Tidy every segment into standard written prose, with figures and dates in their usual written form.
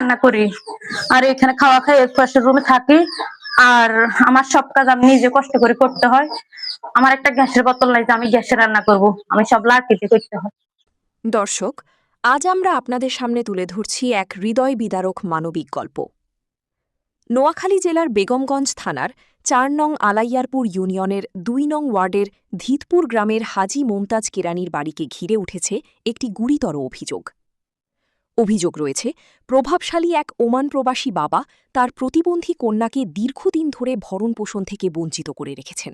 রান্না করি আর এখানে খাওয়া খাই পাশের রুমে থাকি। আর আমার সব কাজ আমি নিজে কষ্ট করে করতে হয়। আমার একটা গ্যাসের বোতল নাই যে আমি গ্যাসে রান্না করব, আমি সব লাকিতে করতে হয়। দর্শক, আজ আমরা আপনাদের সামনে তুলে ধরছি এক হৃদয় বিদারক মানবিক গল্প। নোয়াখালী জেলার বেগমগঞ্জ থানার ৪ নং আলাইয়ারপুর ইউনিয়নের ২ নং ওয়ার্ডের ধিতপুর গ্রামের হাজি মুমতাজ কেরানির বাড়িকে ঘিরে উঠেছে একটি গুরুতর অভিযোগ। অভিযোগ রয়েছে, প্রভাবশালী এক ওমান প্রবাসী বাবা তার প্রতিবন্ধী কন্যাকে দীর্ঘদিন ধরে ভরণপোষণ থেকে বঞ্চিত করে রেখেছেন।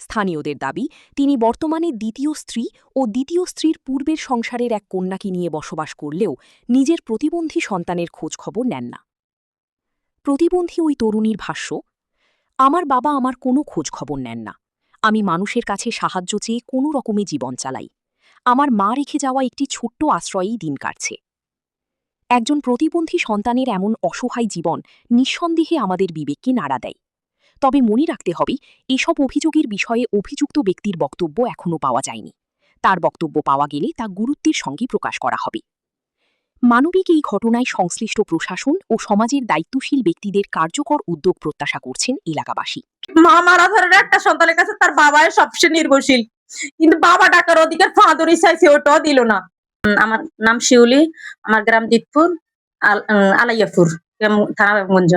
স্থানীয়দের দাবি, তিনি বর্তমানে দ্বিতীয় স্ত্রী ও দ্বিতীয় স্ত্রীর পূর্বের সংসারের এক কন্যাকে নিয়ে বসবাস করলেও নিজের প্রতিবন্ধী সন্তানের খোঁজখবর নেন না। প্রতিবন্ধী ওই তরুণীর ভাষ্য, আমার বাবা আমার কোনো খোঁজখবর নেন না। আমি মানুষের কাছে সাহায্য চেয়ে কোনো রকমে জীবন চালাই। আমার মা রেখে যাওয়া একটি ছোট্ট আশ্রয়েই দিন কাটছে। একজন প্রতিবন্ধী সন্তানের এমন অসহায় জীবন নিঃসন্দেহে আমাদের বিবেককে নাড়া দেয়। তবে মনে রাখতে হবে, এসব অভিযোগের বিষয়ে অভিযুক্ত ব্যক্তির বক্তব্য এখনও পাওয়া যায়নি। তার বক্তব্য পাওয়া গেলে তা গুরুত্বের সঙ্গে প্রকাশ করা হবে। মানবিক এই ঘটনায় সংশ্লিষ্ট প্রশাসন ও সমাজের দায়িত্বশীল ব্যক্তিদের কার্যকর উদ্যোগ প্রত্যাশা করছেন এলাকাবাসী। মা মারা ধরনের একটা সন্তানের কাছে তার বাবাই সবচেয়ে নির্ভরশীল, কিন্তু বাবা টাকার অধিকার ফাঁদরি চাইছে, ওটাও দিল না। আমার নাম শিউলি, আমার গ্রাম দিতপুর, আলাইয়াপুর, থানা বেগমগঞ্জ।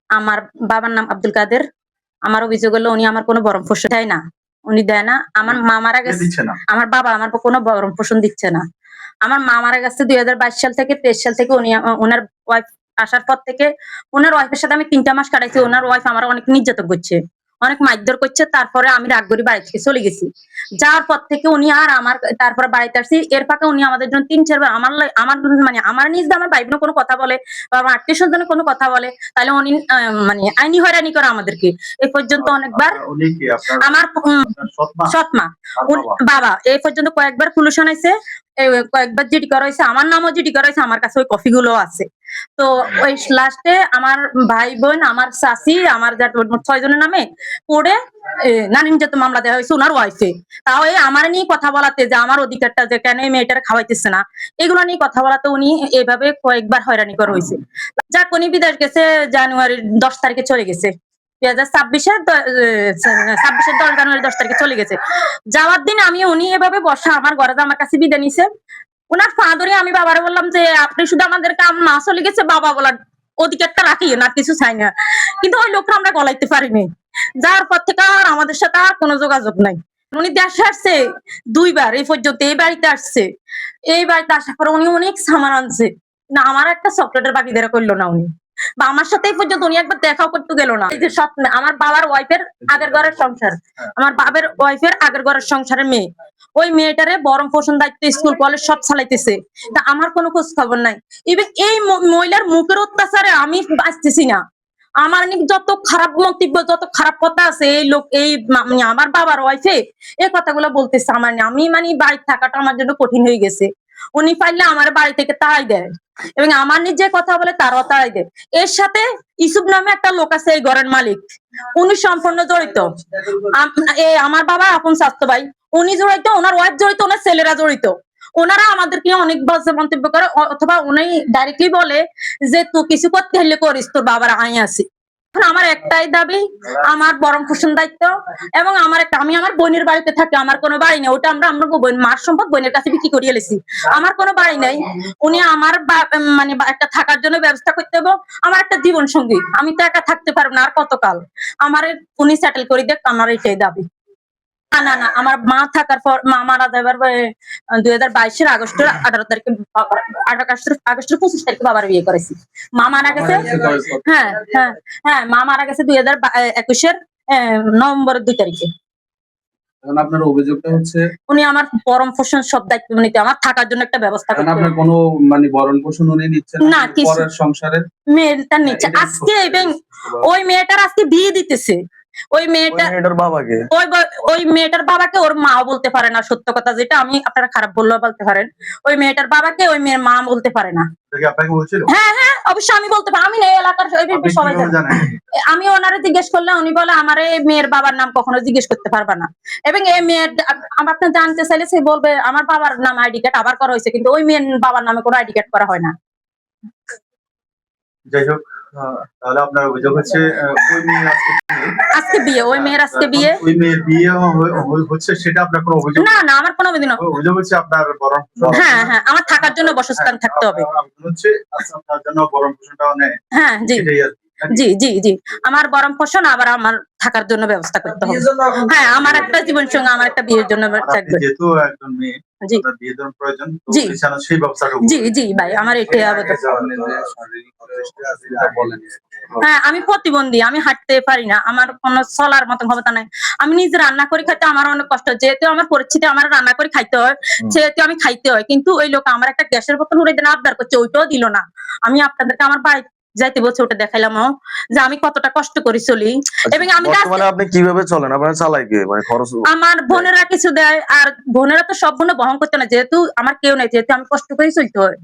আমার বাবার নাম আব্দুল কাদের। আমার অভিযোগ হলো উনি আমার কোনো ভরণ পোষণ দেয় না, উনি দেয় না। আমার মা মারা গেছে, আমার বাবা আমার কোনো ভরণ পোষণ দিচ্ছে না। আমার মা মারা গেছে ২০২২ সাল থেকে ২৩ সাল থেকে। উনি ওনার ওয়াইফ আসার পর থেকে ওনার ওয়াইফের সাথে আমি ৩টা মাস কাটাইছি। ওনার ওয়াইফ আমার অনেক নির্যাতন করছে, অনেক মারধর করছে। তারপরে আমি রাগ করে বাড়ি থেকে চলে গেছি। যাওয়ার পর থেকে উনি আর আমার তারপরে বাড়িতে আসছি। এর ফাঁকে উনি আমাদের জন্য ৩-৪ বার আমার মানে আমার নিজ আমার ভাই বোনের কোনো কথা বলে বা আমার আত্মীয় স্বজনের কোনো কথা বলে, তাহলে উনি মানে আইনি হয়রানি করে আমাদেরকে। এ পর্যন্ত অনেকবার আমার সৎমা বাবা এই পর্যন্ত কয়েকবার পুলিশ আনাইছে, কয়েকবার জিডি করা হয়েছে, আমার নামও জিডি করা হয়েছে। আমার কাছে ওই কপি গুলো আছে। তো ওই লাস্টে আমার ভাই বোন, আমার চাচি, আমার ৬ জনের নামে পড়ে নারী নির্যাতন মামলা দেওয়া হয়েছে ওনার ওয়াইফে। তাও এই আমার নিয়ে কথা বলাতে, যে আমার অধিকারটা যে কেন এই মেয়েটার খাওয়াইতেছে না, এগুলো নিয়ে কথা বলাতে উনি এইভাবে কয়েকবার হয়রানি করা হয়েছে। যাক, উনি বিদেশ গেছে জানুয়ারির ১০ তারিখে চলে গেছে। ২০২৬-এর ১০ জানুয়ারি ১০ তারিখে চলে গেছে। যাওয়ার দিন আমি উনি এভাবে বসা আমার ঘরে আমার কাছে বিদায় নিছে। ওনার ফাঁদরে আমি বাবারে বললাম যে আপনি শুধু আমাদের কাম না চলে গেছে, বাবা বলার অধিকারটা রাখিয়ে না, কিছু চাই না। কিন্তু ওই লোকটা আমরা গলাইতে পারিনি। যার পর থেকে আর আমাদের সাথে আর কোনো যোগাযোগ নাই। উনি দেশে আসছে ২ বার এই পর্যন্ত, এই বাড়িতে আসছে। এই বাড়িতে আসার পর উনি অনেক সামান আনছে, না আমার একটা চকলেটের বাকি দেরা করলো না উনি, বা আমার সাথে এই পর্যন্ত উনি একবার দেখাও করতে গেল না। এই যে স্বপ্ন আমার বাবার ওয়াইফের আগের ঘরের সংসার, আমার বাবার ওয়াইফের আগের ঘরের সংসারের মেয়ে, ওই মেয়েটারে বরং পোষণ দায়িত্ব স্কুল কলেজ সব চালাইতেছে। তা আমার কোনো খোঁজ খবর নাই। ইভেন এই মহিলার মুখের অত্যাচারে আমি বাঁচতেছি না। আমার যত খারাপ মন্তব্য, যত খারাপ কথা আছে, এই লোক এই আমার বাবার ওয়াইফে এই কথাগুলো বলতেছে আমার নিয়ে। আমি মানে বাড়ি থাকাটা আমার জন্য কঠিন হয়ে গেছে। উনি পাইলে আমার বাড়ি থেকে তাড়াই দেয়, এবং আমার নিজে কথা বলে তারও তাড়াই দেয়। এর সাথে ইসুফ নামে একটা লোক আছে এই ঘরের মালিক, উনি সম্পূর্ণ জড়িত। আমার বাবা আপন স্বাস্থ্য ভাই, উনি জড়িত, ওনার ওয়াইফ জড়িত, ওনার ছেলেরা জড়িত। ওনারা আমাদেরকে অনেক বাজে মন্তব্য করে, অথবা উনি ডাইরেক্টলি বলে যে তুই কিছু করতে হলে করিস, তোর বাবার আই আছে। আমার একটাই দাবি, আমার বরং পোষণ দায়িত্ব, এবং আমি আমার বোনের বাড়িতে থাকি, আমার কোনো বাড়ি নেই। ওটা আমরা মার সম্পদ বোনের কাছে বিক্রি করিয়ে এলেছি, আমার কোনো বাড়ি নেই। উনি আমার মানে একটা থাকার জন্য ব্যবস্থা করতে হবে, আমার একটা জীবন সঙ্গী, আমি তো একা থাকতে পারবো না আর কতকাল। আমার উনি সেটেল করে দেখ, আমার এটাই দাবি। না না না, আমার মা থাকার পর, মা মারা যাবার ২০২২-এর আগস্টের ১৮ তারিখে, আগস্টের ২৫ তারিখে বাবার বিয়ে করেছি। মা মারা গেছে, হ্যাঁ হ্যাঁ হ্যাঁ, মা মারা গেছে ২০২১-এর নভেম্বরের ২ তারিখে। আপনার অভিযোগটা হচ্ছে উনি আমার ভরণ পোষণ সব দায়িত্ব নিতে, আমার থাকার জন্য একটা ব্যবস্থা করতে। আপনার কোনো মানে ভরণ পোষণ উনি নিচ্ছেন না, পরের সংসারের মেয়েটার নিচ্ছে আজকে, এবং ওই মেয়েটার আজকে বিয়ে দিতেছে। ওই মেয়েটার বাবাকে, ওই মেয়েটার বাবাকে ওর মাও বলতে পারে না, সত্য কথা যেটা, আমি আপনারা খারাপ বললেও বলতে পারেন। ওই মেয়েটার বাবাকে ওই মেয়ের মা বলতে পারে না। হ্যাঁ হ্যাঁ, অবশ্যই আমি বলতে পারি, আমি এই এলাকার সবাই জানে। আমি ওনারে জিজ্ঞেস করলে উনি বলে আমার এই মেয়ের বাবার নাম কখনো জিজ্ঞেস করতে পারবা না। এবং এই মেয়ের আপনি জানতে চাইলে সে বলবে আমার বাবার নাম আইডি কার্ড আবার করা হয়েছে, কিন্তু ওই মেয়ের বাবার নামে কোনো আইডি কার্ড করা হয় না। যাই হোক, তাহলে আপনার অভিযোগ হচ্ছে ওই মেয়ের আজকে বিয়ে, ওই মেয়ের আজকে বিয়ে। ওই মেয়ের বিয়ে হচ্ছে, সেটা আপনার কোনো অভিযোগ? না না, আমার কোনো অভিযোগ না। অভিযোগ হচ্ছে আপনার বরণ পোষণ। হ্যাঁ হ্যাঁ, আমার থাকার জন্য বাসস্থান থাকতে হবে। হচ্ছে আচ্ছা, আপনার জন্য বরণ পোষণটাও নেয়। হ্যাঁ জি সেটাই আর কি, নাকি? জি জি জি, আমার বরণ পোষণ আবার আমার থাকার জন্য ব্যবস্থা করতে হবে। হ্যাঁ, আমার একটা জীবন সঙ্গে, আমার একটা বিয়ের জন্য আর আপনি থাকবে। যেহেতু একজন মেয়ে, জি আপনার বিয়ের জন্য প্রয়োজন, তো জি। বিছানার সেই ব্যবস্থাটা জি জি ভাই, আমার এটাই আবেদন। বলেন। হ্যাঁ, আমি প্রতিবন্ধী, আমি হাঁটতে পারি না, আমার কোনো চলার মতো ক্ষমতা নাই। আমি নিজে রান্না করে খাইতে আমার অনেক কষ্ট, যেহেতু আমার পরিস্থিতি আমার রান্না করে খাইতে হয়, সেহেতু আমি খাইতে হয়। কিন্তু ওই লোক আমার একটা গ্যাসের বোতল উড়ে দেন আবদার করছে, ওইটাও দিল না। আমি আপনাদেরকে আমার বাড়ি যাইতে বলছে, ওটা দেখাইলাম যে আমি কতটা কষ্ট করে চলি। এবং আমি বর্তমানে আপনি কিভাবে চলেন? আপনার চালাই কে? মানে খরচ আমার বোনেরা কিছু দেয়, আর বোনেরা তো সব বোনে বহন করতে না, যেহেতু আমার কেউ নেই, যেহেতু আমি কষ্ট করে চলতে হয়।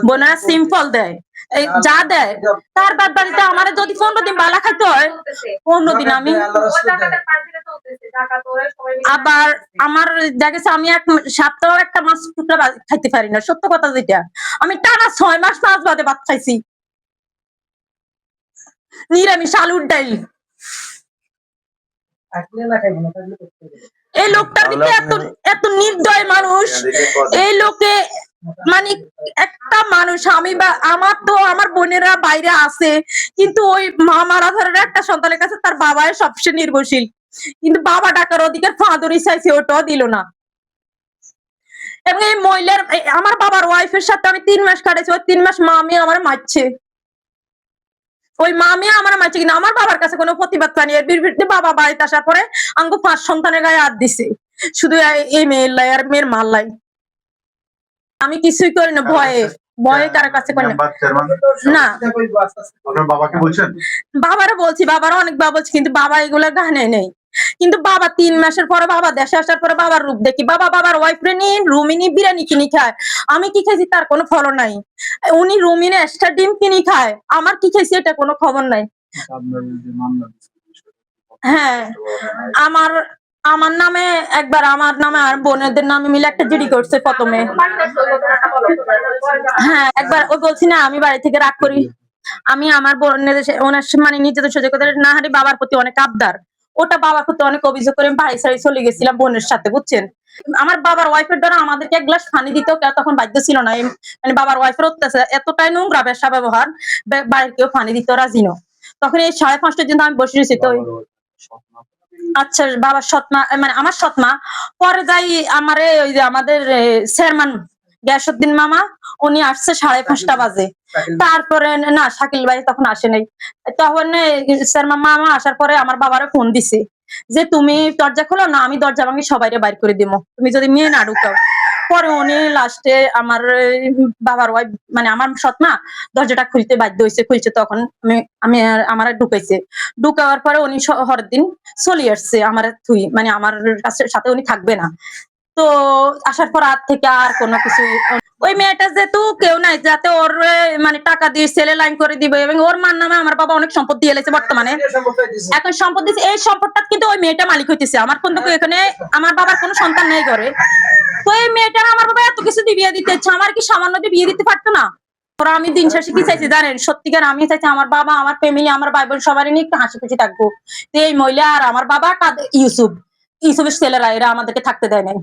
বোনেরা সিম্পল দেয়, এই যা দেয় তার বাদ বাড়িতে আমার যদি 15 দিন বালা খাইতে হয়, 15 দিন আমি আবার আমার জায়গায় আমি এক সপ্তাহ একটা মাছ টুকরা খাইতে পারি না। সত্য কথা যেটা, আমি টানা 6 মাস মাছ বাদে ভাত খাইছি, নিরামিষ আলুর ডাইল। এই লোকটার দিকে এত এত নির্দয় মানুষ, এই লোকে মানে একটা মানুষ। আমি বা আমার তো আমার বোনেরা বাইরে আছে, কিন্তু ওই মা মারা ধরে একটা সন্তানের কাছে তার বাবাই সবচেয়ে নির্ভরশীল, কিন্তু বাবা টাকার অধিকার ফাঁদরি চাইছে, ওটাও দিল না। এবং এই মহিলার আমার বাবার ওয়াইফের সাথে আমি 3 মাস কাটাইছি, ওই 3 মাস মামি আমার মারছে, ওই মামি আমার মারছে, কিন্তু আমার বাবার কাছে কোনো প্রতিবাদ পাইনি। এর বিরুদ্ধে বাবা বাড়িতে আসার পরে আমাকে 5 সন্তানের গায়ে হাত দিছে, শুধু এই মেয়ের লাই আর মেয়ের মার লাই। আমি কিছুই করি না, ভয়ে ভয়ে কারো কাছে করি না। না, আপনার বাবাকে বলছেন? বাবারও বলছি, বাবারও অনেকবার বলছি, কিন্তু বাবা এগুলা গানে নেই। কিন্তু বাবা 3 মাসের পরে, বাবা দেশে আসার পরে বাবার রূপ দেখি, বাবার ওয়াইফরে নিয়ে রুমিনি বিরিয়ানি কিনে খায়। আমি কি খাইছি তার কোনো ফলো নাই। উনি রুমিনে এক্সট্রা ডিম কিনে খায়, আমার কি খাইছি এটা কোনো খবর নাই। আপনার যে মামলা হ্যাঁ, আমার আমার নামে একবার, আমার নামে আর বোনেদের নামে মিলে একটা জিডি করছে প্রথমে। হ্যাঁ, একবার ওই বলছি না আমি বাড়ি থেকে রাগ করি, আমি আমার বোনের ওনার মানে নিজেদের সহ্য করতে না হারি, বাবার প্রতি অনেক আবদার, ওটা বাবার প্রতি অনেক অভিযোগ করে বাড়ি ছাড়ি চলে গেছিলাম বোনের সাথে, বুঝছেন। আমার বাবার ওয়াইফের দ্বারা আমাদেরকে 1 গ্লাস পানি দিতেও কেউ তখন বাধ্য ছিল না। মানে বাবার ওয়াইফের অত্যাচার এতটাই নোংরা ব্যবসা ব্যবহার, বাড়ির কেউ পানি দিতেও রাজি না। তখন এই 5:30টার জন্য আমি বসে রয়েছি। তো আচ্ছা, বাবার সৎমা মানে আমার সৎমা পরে যাই আমারে ওই যে আমাদের চেয়ারম্যান গিয়াসউদ্দিন মামা, উনি আসছে 5:30 বাজে। তারপরে না, শাকিল ভাই তখন আসে নাই। তখন চেয়ারম্যান মামা আসার পরে আমার বাবারে ফোন দিছে যে তুমি দরজা খোলো না, আমি দরজা ভাঙি সবাইরে বাইর করে দিবো, তুমি যদি মেয়ে না ঢুকাও। পরে উনি লাস্টে আমার বাবার ওয়াইফ মানে আমার সৎমা দরজাটা খুলতে বাধ্য হয়েছে, খুলছে। তখন আমি আমার ঢুকাইছে, ঢুকাবার পরে উনি হরের দিন চলে আসছে আমার থুই, মানে আমার সাথে উনি থাকবে না। তো আসার পর আর থেকে আর কোনো কিছু, ওই মেয়েটা যেহেতু কেউ নাই যাতে ওর মানে টাকা দিয়ে ছেলে লাইন করে দিবে, এবং ওর মার নামে আমার বাবা অনেক সম্পদ দিয়ে এলেছে বর্তমানে। এখন সম্পদ দিচ্ছে, এই সম্পদটা কিন্তু ওই মেয়েটা মালিক হইতেছে। আমার কিন্তু এখানে আমার বাবার কোনো সন্তান নাই ঘরে, তো এই মেয়েটা আমার বাবা এত কিছু দিয়ে বিয়ে দিতে ইচ্ছে, আমার কি সামান্য দিয়ে বিয়ে দিতে পারতো না? ওরা আমি দিন শেষে কি চাইছি জানেন? সত্যিকার আমি চাইছি আমার বাবা, আমার ফ্যামিলি, আমার ভাই বোন সবারই নিয়ে একটু হাসি খুশি থাকবো। তো এই মহিলা আর আমার বাবা ইউসুফের ছেলেরা এরা আমাদেরকে থাকতে দেয় নাই।